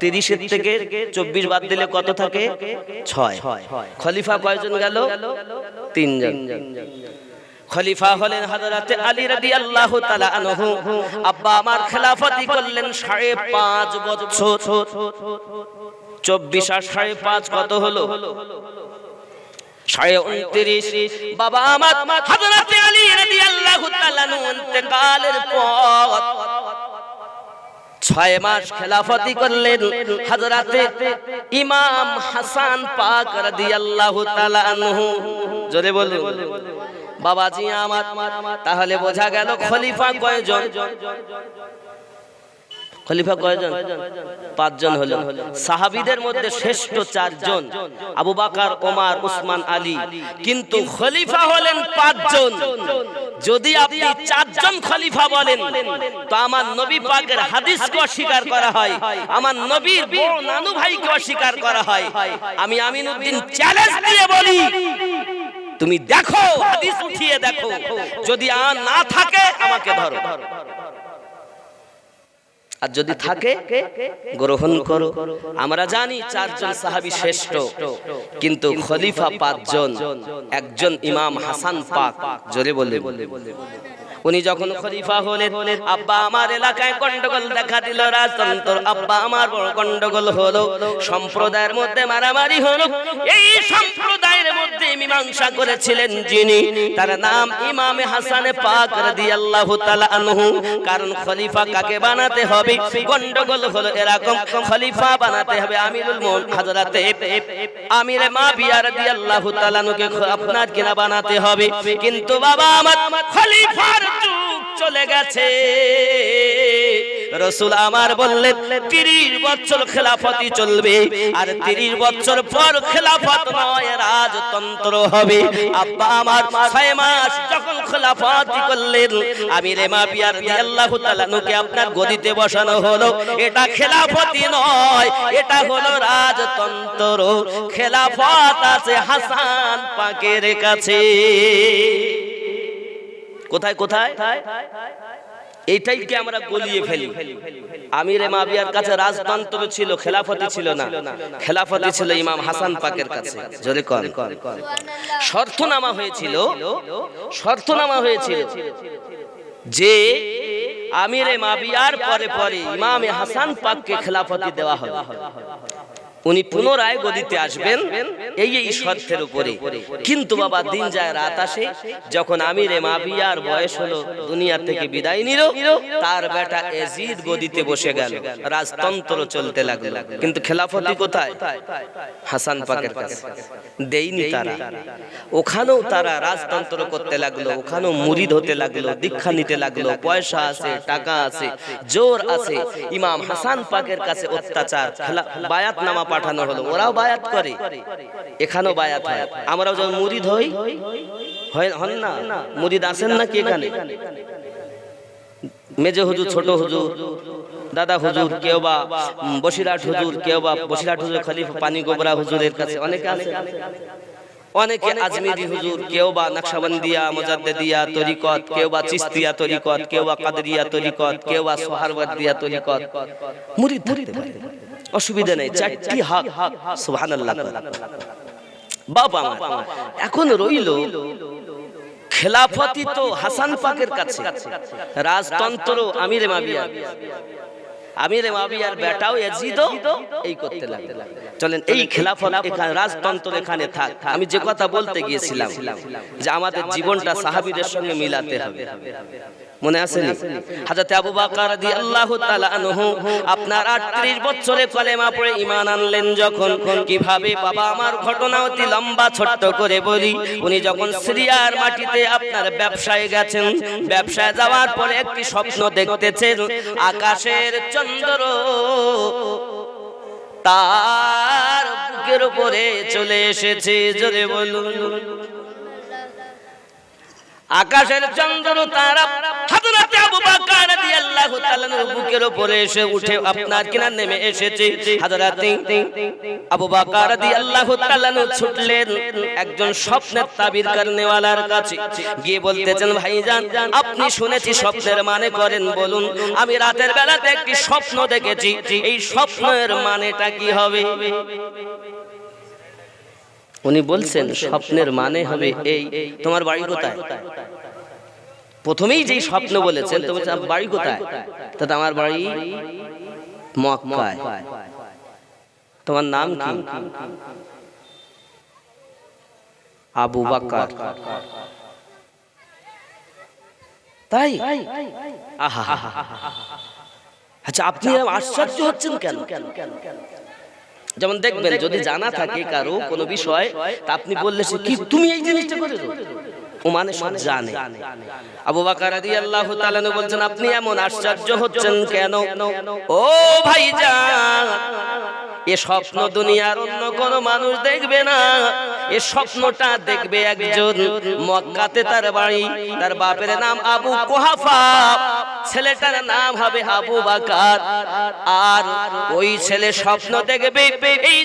30 এর থেকে 24 বাদ দিলে কত থাকে? 6। খলিফা কয়জন গেল? 3 জন। খলিফা হলেন হযরত আলী রাদিয়াল্লাহু তাআলা আনহু। আব্বা আমার খেলাফতি করলেন 5.5 বছর। 24 আর 5.5 কত হলো? 29। বাবা আমার হযরত আলী রাদিয়াল্লাহু তাআলা আনহু ইন্তেকালের পর 6 মাস খেলাফতি করলেন হযরত ইমাম হাসান পাক রাদিয়াল্লাহু তাআলা আনহু। জোরে বলুন বাবাজি আমার। তাহলে বোঝা গেল খলিফা কয়জন? খলিফা কয়জন? 5 জন হলো। সাহাবীদের মধ্যে শ্রেষ্ঠ 4 জন, আবু বকর, ওমর, উসমান, আলী। কিন্তু খলিফা হলেন 5 জন। যদি আপনি 4 জন খলিফা বলেন তো আমার নবী পাকের হাদিসকে অস্বীকার করা হয়, আমার নবীর বড় নানু ভাইকে অস্বীকার করা হয়। আমি আমিনুদ্দিন চ্যালেঞ্জ দিয়ে বলি, তুমি দেখো, হাদিস উঠিয়ে দেখো, যদি না থাকে আমাকে ধরো। আর যদি থাকে গ্রহণ করো। আমরা জানি 4 জন সাহাবী শ্রেষ্ঠ, কিন্তু খলিফা 5 জন, একজন ইমাম হাসান পাক, জোরে বলে। উনি যখন খলিফা হলেন, আব্বা আমার এলাকায় গন্ডগোল দেখা দিল, রাজতন্ত্র, আব্বা আমার বড় গন্ডগোল হলো, সম্প্রদায়ের মধ্যে মারামারি হলো। এই সম্প্রদায়ের মধ্যে মীমাংসা করেছিলেন যিনি, তার নাম ইমামে হাসান পাক রাদিয়াল্লাহু তাআলা আনহু। কারণ খলিফা কাকে বানাতে হবে, গন্ডগোল হলো এরকম, খলিফা বানাতে হবে আমিরুল মুমিনিন হযরতে আমিরে মাবিয়া রাদিয়াল্লাহু তাআলা আনহুকে আপনার কিনা বানাতে হবে। কিন্তু বাবা আমার খলিফার যুগ চলে গেছে। রাসূল আমার বললেন 30 বছর খেলাফতি চলবে, আর 30 বছর পর খেলাফত নয়, রাজতন্ত্র হবে। আব্বা আমার 6 মাস যখন খেলাফতি করলেন, আমিরে মাবিয়া রাদিয়াল্লাহু তাআলা আনহুকে আপনার গদিতে বসানো হলো। এটা খেলাফতি নয়, এটা হলো রাজতন্ত্র। খেলাফত আছে হাসান পাকের কাছে। কোথায় কোথায়? এইটাই কি আমরা গলিয়ে ফেলি। আমিরে মাবিয়ার কাছে রাজতন্ত্র ছিল, খেলাফতি ছিল না। খেলাফতি ছিল ইমাম হাসান পাকের কাছে। জোরে কোন শর্তনামা হয়েছিল, শর্তনামা হয়েছিল যে আমিরে মাবিয়ার পরে পরে ইমামে হাসান পাককে খেলাফতি দেওয়া হবে। উনি পুনরায় গদিতে আসবেন এই শর্তের উপরে। কিন্তু বাবা দিন যায় রাত আসে, যখন আমিরে মাবিয়ার বয়স হলো, দুনিয়া থেকে বিদায় নিল, তার বেটা ইয়াজিদ গদিতে বসে গেল, রাজতন্ত্র চলতে লাগলো। কিন্তু খেলাফতি কোথায়? হাসান পাকের কাছে। দেয়নি তারা। ওখানেও তারা রাজতন্ত্র করতে লাগলো, ওখানেও মুরিদ হতে লাগলো, দীক্ষা নিতে লাগলো। পয়সা আছে, টাকা আছে, জোর আছে। ইমাম হাসান পাকের কাছে অত্যাচার, বায়াতনামা পাঠানো হলো, ওরাও বায়াত করে, এখানেও বায়াত হয়। আমরাও যখন মুরিদ হই, হন না? মুরিদ আছেন না কি এখানে? মেজে হুজুর, ছোট হুজুর, দাদা হুজুর, কেউ বা বসিরহাট হুজুর, কেউ বা বসিরহাট হুজুর খলিফা পানি গোবরা হুজুরের কাছে অনেকে আছে। অনেকে আজমিরি হুজুর, কেউ বা নকশবন্দিয়া মুজাদ্দিদিয়া তরিকত, কেউ বা চিশতিয়া তরিকত, কেউ বা কাদরিয়া তরিকত, কেউ বা সোহরাওয়ার্দিয়া তরিকত। মুরিদ থাকতে পারে, অসুবিধা নেই। 4টি হক, সুবহানাল্লাহ। বাবা আমার এখন রইল খেলাফতি তো হাসান পাকের কাছে, রাজতন্ত্র আমিরে মাবিয়া। আমিরে মাবিয়ার বেটাও ইয়াজিদও এই করতে লাগলো। চলেন এই খেলাফত এখানে, রাজতন্ত্র এখানে থাক। আমি যে কথা বলতে গিয়েছিলাম যে আমাদের জীবনটা সাহাবীদের সঙ্গে মিলাতে হবে, মনে আছে নি? হযরত আবু বকর রাদিয়াল্লাহু তাআলা আনহু আপনার 38 বছরে কলেমা পড়ে ঈমান আনলেন যখন। কিভাবে বাবা আমার ঘটনা অতি লম্বা, ছোট্ট করে বলি। উনি যখন সিরিয়ার মাটিতে আপনার ব্যবসায় গেছেন, ব্যবসায় যাওয়ার পরে একটি স্বপ্ন দেখতেছেন, আকাশের চন্দ্র তার বুকের উপরে চলে এসেছে। জোরে বলুন, আকাশের চন্দ্র তারা হযরত আবু বকর রাদিয়াল্লাহু তাআলার বুকের উপরে এসে উঠে আপনার কিনা নেমে এসেছে। হযরত আবু বকর রাদিয়াল্লাহু তাআলা ছুটলেন একজন স্বপ্নের তাবির করনেওয়ালার কাছে, গিয়ে বলতেছেন, ভাইজান আপনি শুনেছি স্বপ্নের মানে করেন, বলুন। আমি রাতের বেলাতে একটি স্বপ্ন দেখেছি, এই স্বপ্নের মানেটা কি হবে? উনি বলছেন স্বপ্নের মানে হবে এই, তোমার বাড়ি কোথায়? প্রথমেই যেই স্বপ্ন বলেছেন, তোমার বাড়ি কোথায়? তা আমার বাড়ি মক্কায়। তোমার নাম কি? আবু বকর। তাই? আহা, আচ্ছা আপনি আশ্চর্য হচ্ছেন কেন? যেমন দেখবেন যদি জানা থাকে কারো কোনো বিষয়, তা আপনি বললে সে কি তুমি এই জিনিসটা করেছো, ও মানে সব জানে। আবু বকর রাদিয়াল্লাহু তাআলা বলছেন, আপনি এমন আশ্চর্য হচ্ছেন কেন? ও ভাইজান, এ স্বপ্ন দুনিয়ার অন্য কোনো মানুষ দেখবে না, এ স্বপ্নটা দেখবে একজন মক্কাতে তার বাড়ি, তার বাপের নাম আবু কুহাফা, ছেলেটার নাম হবে আবু বকর। আর ওই ছেলে স্বপ্ন দেখবে এই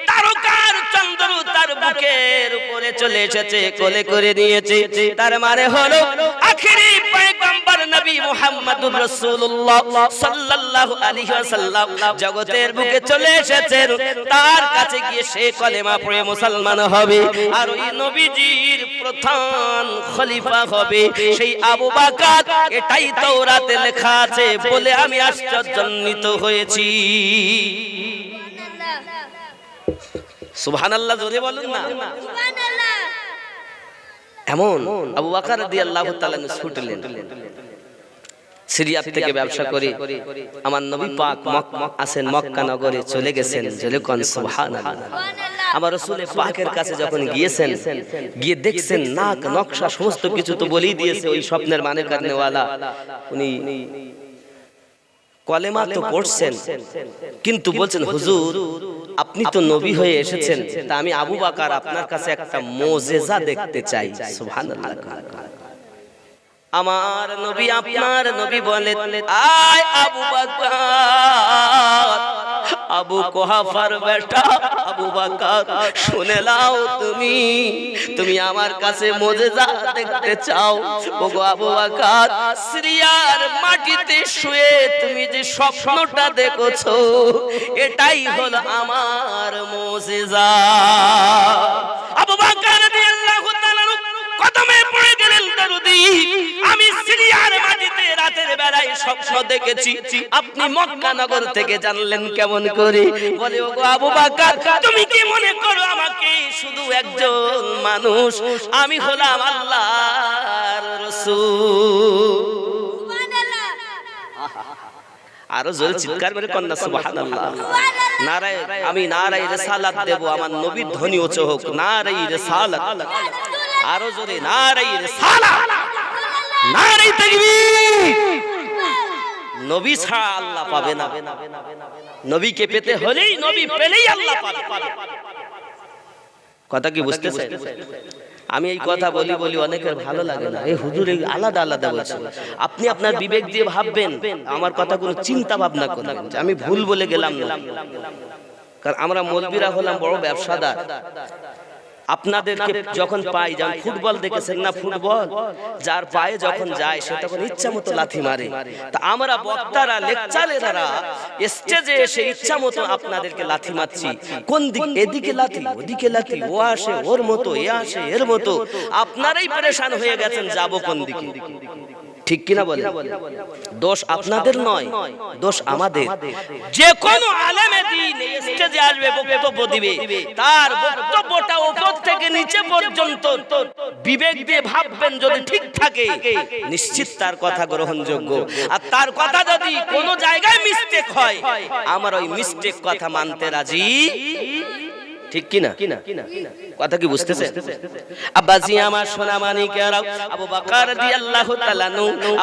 তারকার চন্দ্র তার বুকের উপরে চলে এসেছে, কোলে করে নিয়েছে। তার মানে হলো আখেরি পয়গম্বর নবী নবী মুহাম্মদুর রাসূলুল্লাহ সাল্লাল্লাহু আলাইহি ওয়াসাল্লাম জগতের বুকে চলে এসেছেন, তার কাছে গিয়ে সে কলেমা পড়ে মুসলমান হবে, আর ওই নবীজির প্রধান খলিফা হবে সেই আবু বকর। এটাই তাওরাতে লেখা আছে বলে আমি আশ্চর্যান্বিত হয়েছি। সুবহানাল্লাহ, জোরে বলুন না সুবহানাল্লাহ। এমন আবু বকর রাদিয়াল্লাহু তাআলা ছুটলেন, সিরিয়া থেকে ব্যবসা করে আমার নবী পাক মক্কা নগরে চলে গেছেন। জোরে কোন সুবহানাল্লাহ। আমার রাসূল পাকের কাছে যখন গিয়েছেন, গিয়ে দেখছেন নাক নকশা সমস্ত কিছু তো বলেই দিয়েছে ওই স্বপ্নের মানে কারণেওয়ালা। উনি কলেমা তো পড়ছেন, কিন্তু বলছেন হুজুর আপনি তো নবী হয়ে এসেছেন, তা আমি আবু বকর আপনার কাছে একটা মুজিজা দেখতে চাই। সুবহানাল্লাহ। আমার নবী আপনার নবী বলেন, আয় আবু বকর, আবু কুহাফার বেটা আবু বকর, শুনে নাও, তুমি আমার কাছে মুজিজা দেখতে চাও। ওগো আবু বকর, সিরিয়ার মাটিতে শুয়ে তুমি যে স্বপ্নটা দেখছো এটাই হলো আমার মুজিজা। আবু বকর রাদিয়াল্লাহু তাআলা কদমে পড়ে গেলেন, দরুদি আমি সিরিয়ার মাটিতে রাতের বেলায় স্বপ্ন দেখেছি, আপনি মক্কা নগর থেকে জানলেন কেমন করে? বলে ওগো আবু বকর, তুমি কি মনে করো আমাকে শুধু একজন মানুষ? আমি হলাম আল্লাহর রাসূল। সুবহানাল্লাহ। আরো জোরে চিৎকার করে কন্যা সুবহানাল্লাহ। নারায়ে, আমি নারায়ে রিসালাত দেব, আমার নবীর ধ্বনি উচ্চ হোক, নারায়ে রিসালাত। আরো জোরে নারায়ে রিসালাত, নারায়ে তাকবীর। নবী ছাড়া আল্লাহ পাবে না, নবীকে পেতে হলেই, নবী পেলেই আল্লাহ পাবে। কথা কি বুঝতেছেন? আমি এই কথা বলি অনেকের ভালো লাগে না, এই হুজুর এই আলাদা আলাদা বলছে। আপনি আপনার বিবেক দিয়ে ভাববেন, আমার কথা কোনো চিন্তা ভাবনা করবেন আমি ভুল বলে গেলাম না। কারণ আমরা মৌলবীরা হলাম বড় ব্যবসাদার। আপনাদেরকে যখন পাই, যেমন ফুটবল দেখেছেন না, ফুটবল যার পায়ে যখন যায় সে তখন ইচ্ছা মতো লাথি মারে। তা আমরা বক্তারা, লেকচারেরা স্টেজে এসে ইচ্ছা মতো আপনাদেরকে লাথি মারছি। কোন দিক? এদিকে লাথি, ওদিকে লাথি, ও আসে ওর মতো, এ আসে এর মতো। আপনারাই পরেশান হয়ে গেছেন যাব কোন দিকে। ঠিক কিনা বলে? দোষ আপনাদের নয়, দোষ আমাদের। যে কোন আলেমে দ্বীন স্টেজে আসবে, বক্তব্য দিবে, তার বক্তব্যটা উপর থেকে নিচে পর্যন্ত বিবেক দিয়ে ভাববেন, যদি ঠিক থাকে নিশ্চিত তার কথা গ্রহণযোগ্য। আর তার কথা যদি কোনো জায়গায় মিস্টেক হয়, আমার ওই মিস্টেক কথা মানতে রাজি। ঠিক কিনা? কথা কি বুঝতেছেন? আব্বাজি আমার সোনা মানিকেরা, আবু বকর রাদিয়াল্লাহু তাআলা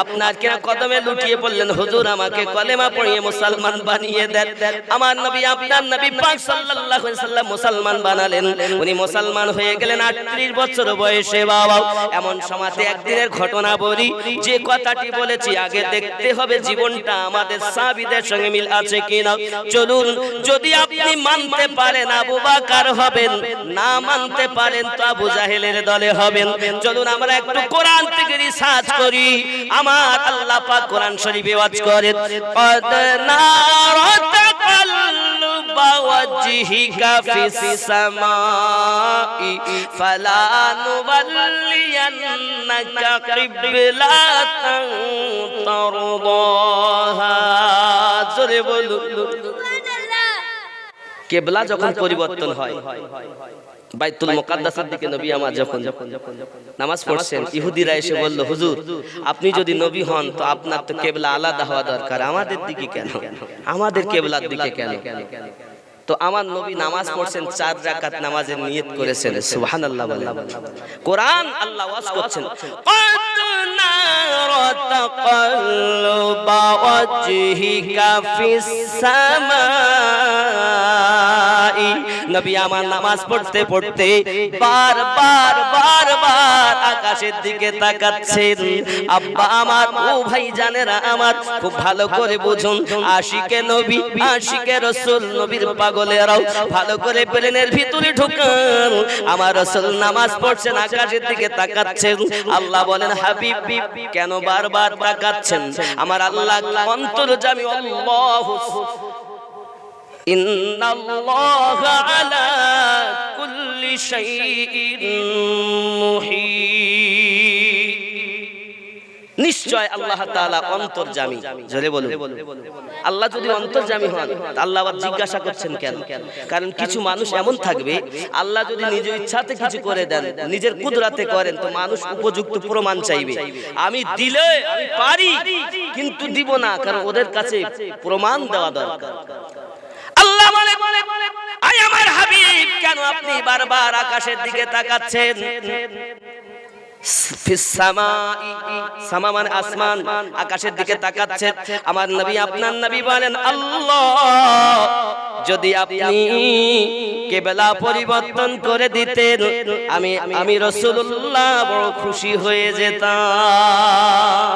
আপনার কিনা কদমে লুটিয়ে পড়লেন, হুজুর আমাকে কলেমা পড়িয়ে মুসলমান বানিয়ে দেন। আমার নবী, আপনার নবী পাক সাল্লাল্লাহু আলাইহি ওয়াসাল্লাম মুসলমান বানালেন। উনি মুসলমান হয়ে গেলেন 38 বছর বয়সে। বাবা, এমন সময়তে একদিনের ঘটনা বলি, যে কথাটি বলেছি আগে দেখতে হবে জীবনটা আমাদের সাহাবীদের সঙ্গে মিল আছে কিনা। চলুন, যদি আপনি মানতে পারেন আবু বকর হবেন, না মানতে পারেন তো আবু জাহেলের দলে হবেন। চলুন আমরা একটু কোরআন থেকে রিসার্চ করি। আমার আল্লাহ পাক কোরআন শরীফে ওয়াজ করেন, কদ নারা তাকাল্লুবা ওয়াজহিকা ফিস সামাই ফালানুওয়াল্লিয়ান্নাকা কিবলাতান তারদাহা। জোরে বলুন। কেবলা যখন পরিবর্তন হয়, বাইতুল মুকাদ্দাসের দিকে নবী আমার যখন নামাজ পড়ছেন, ইহুদিরা এসে বলল, হুজুর আপনি যদি নবী হন তো আপনার তো কেবলা আলাদা হওয়া দরকার, আমাদের দিকে কেন, আমাদের কেবলার দিকে কেন? তো আমার নবী নামাজ পড়ছেন, 4 রাকাত নামাজের নিয়ত করেছেন। সুবহানাল্লাহ বলেন। কোরআন আল্লাহ ওয়াজ করছেন, কদ নারা তাকাল্লুবা ওয়াজহিকা ফিস সামাই। নবী আমার নামাজ পড়তে পড়তে বারবার আকাশের দিকে তাকাচ্ছেন। আব্বা আমার, ও ভাই জানেরা আমার, খুব ভালো করে বুঝুন, আশিকে নবী, আশিকে রাসূল, নবীর পাগলেরাও ভালো করে প্লেনের ভিতরে ঢুকান। আমার রাসূল নামাজ পড়ছেন, আকাশের দিকে তাকাচ্ছেন। আল্লাহ বলেন, হাবিব কেন বারবার তাকাচ্ছেন? আমার আল্লাহ অন্তর্যামী, আল্লাহু ইন্নাল্লাহা আলা কুল্লি শাইইন মুহিত। নিশ্চয় আল্লাহ তাআলা অন্তর্যামী। জোরে বলুন। আল্লাহ যদি অন্তর্যামী হন, আল্লাহ আবার জিজ্ঞাসা করছেন কেন? কারণ কিছু মানুষ এমন থাকবে, আল্লাহ যদি নিজ ইচ্ছাতে কিছু করে দেন, নিজের কুদরতে করেন, তো মানুষ উপযুক্ত প্রমাণ চাইবে। আমি দিলে আমি পারি, কিন্তু দিব না, কারণ ওদের কাছে প্রমাণ দেওয়া দরকার। আল্লাহ বলে, আয় আমার হাবিব, কেন আপনি বারবার আকাশের দিকে তাকাচ্ছেন? সামা মানে আসমান, আকাশের দিকে তাকাচ্ছেন। আমার নবী, আপনার নবী বলেন, আল্লাহ যদি আপনি কিবলা পরিবর্তন করে দিতেন, আমি রাসূলুল্লাহ বড় খুশি হয়ে যেতাম।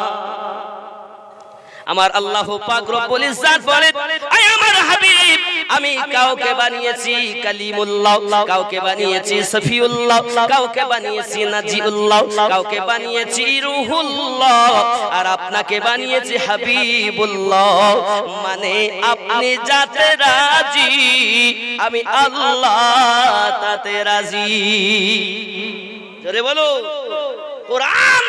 আমার আল্লাহ পাক রব্বুল ইজ্জত বলেন, আয় আমার হাবিব, আমি কাউকে বানিয়েছি কালিমুল্লাহ, কাউকে বানিয়েছি সফিউল্লাহ, কাউকে বানিয়েছি নাজিউল্লাহ, কাউকে বানিয়েছি রুহুল্লাহ, আর আপনাকে বানিয়েছি হাবিবুল্লাহ। মানে আপনি যাতে রাজি, আমি আল্লাহ তাতে রাজি। জোরে বলো। কুরআন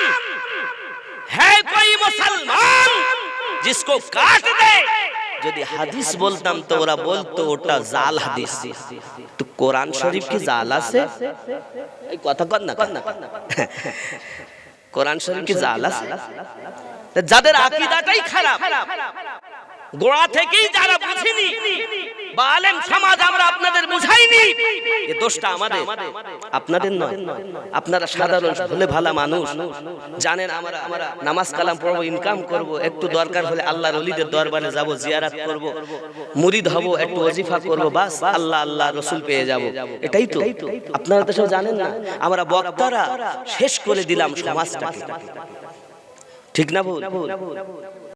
है कोई मुसलमान जिसको काट दे, যদি হাদিস বলতাম তো ওরা বলতো ওটা জাল হাদিস। তো কোরআন শরীফ কি জাল আছে? এই কথা কর না, কোরআন শরীফ কি জাল আছে? যাদের আকীদাটাই খারাপ, গোড়া থেকেই যারা বুঝিনি, বা আলেম সমাজ আমরা আপনাদের বুঝাইনি, এই দোষটা আমাদের, আপনাদের নয়। আপনারা সাধারণ ভোলে ভালা মানুষ, জানেন আমরা নামাজ কালাম পড়বো, ইনকাম করব, একটু দরকার হলে আল্লাহর ওলিদের দরবারে যাব, জিয়ারত করব, মুরিদ হব, একটু ওজিফা করব, বাস আল্লাহ আল্লাহ রাসূল পেয়ে যাব। এটাই তো আপনারা তো সব জানেন না। আমরা বক্তারা শেষ করে দিলাম সমাজটাকে। ঠিক না ভুল?